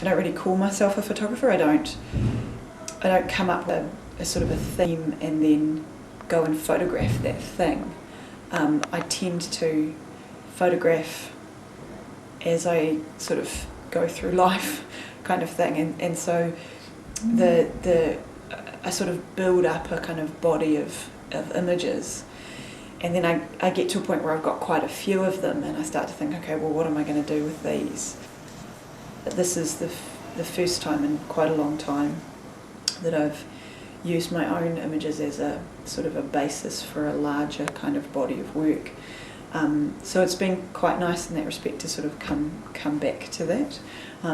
I don't really call myself a photographer. I don't come up with a sort of a theme and then go and photograph that thing. I tend to photograph as I sort of go through life, kind of thing, and so I sort of build up a kind of body of images, and then I get to a point where I've got quite a few of them, and I start to think, okay, well, what am I going to do with these? This is the first time in quite a long time that I've used my own images as a sort of a basis for a larger kind of body of work. So it's been quite nice in that respect to sort of come back to that,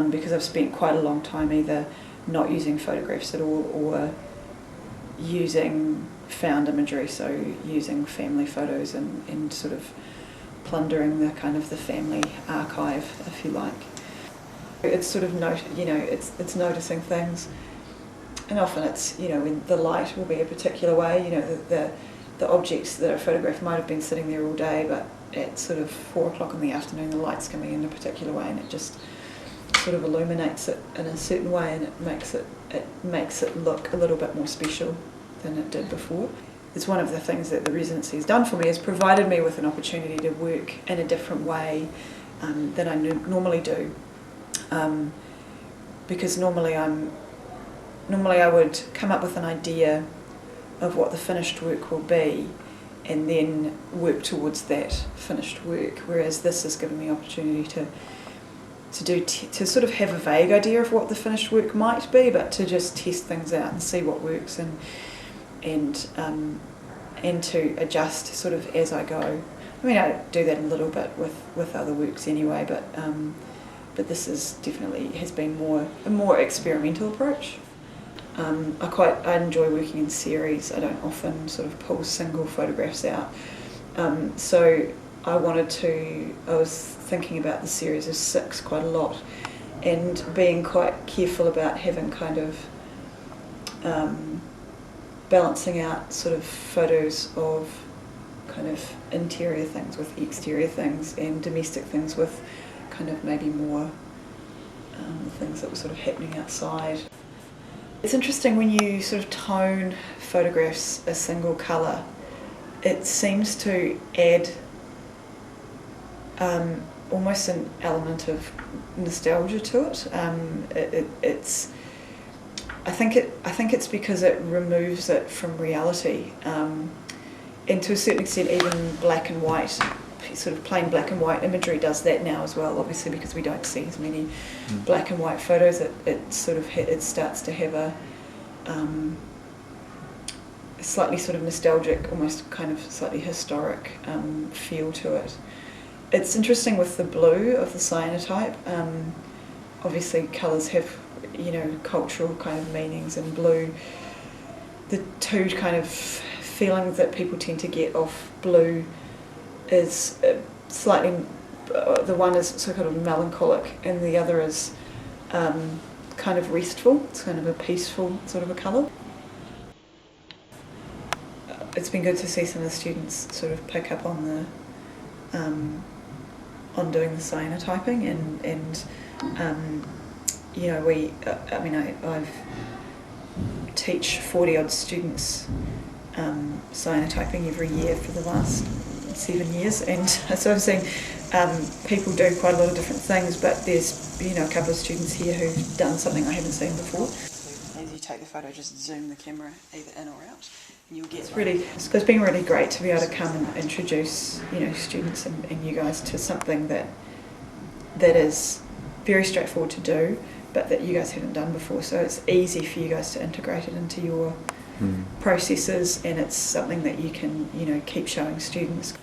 because I've spent quite a long time either not using photographs at all or using found imagery, so using family photos and sort of plundering the kind of the family archive, if you like. It's sort of it's noticing things, and often it's when the light will be a particular way. The objects that are photographed might have been sitting there all day, but at sort of 4 o'clock in the afternoon the light's coming in a particular way, and it just sort of illuminates it in a certain way, and it makes it look a little bit more special than it did before. It's one of the things that the residency has done for me, has provided me with an opportunity to work in a different way than I normally do. Because normally I would come up with an idea of what the finished work will be and then work towards that finished work, whereas this has given me opportunity to sort of have a vague idea of what the finished work might be, but to just test things out and see what works and to adjust sort of as I go. I mean, I do that a little bit with other works anyway, but this has been a more experimental approach. I enjoy working in series. I don't often sort of pull single photographs out. So I was thinking about the series of 6 quite a lot, and being quite careful about having kind of balancing out sort of photos of kind of interior things with exterior things and domestic things with kind of maybe more things that were sort of happening outside. It's interesting when you sort of tone photographs a single colour, it seems to add almost an element of nostalgia to it. I think it's because it removes it from reality, and to a certain extent even black and white, sort of plain black and white imagery does that now as well, obviously, because we don't see as many black and white photos. It starts to have a slightly sort of nostalgic, almost kind of slightly historic feel to it. It's interesting with the blue of the cyanotype. Obviously colours have cultural kind of meanings, and blue, the two kind of feelings that people tend to get off blue is slightly, the one is sort of melancholic and the other is kind of restful. It's kind of a peaceful sort of a colour. It's been good to see some of the students sort of pick up on doing the cyanotyping, and I've teach 40 odd students cyanotyping every year for the last 7 years, and so I've seen people do quite a lot of different things, but there's a couple of students here who've done something I haven't seen before. As you take the photo, just zoom the camera either in or out, and you'll get so it's been really great to be able to come and introduce students and you guys to something that is very straightforward to do, but that you guys haven't done before, so it's easy for you guys to integrate it into your processes, and it's something that you can keep showing students.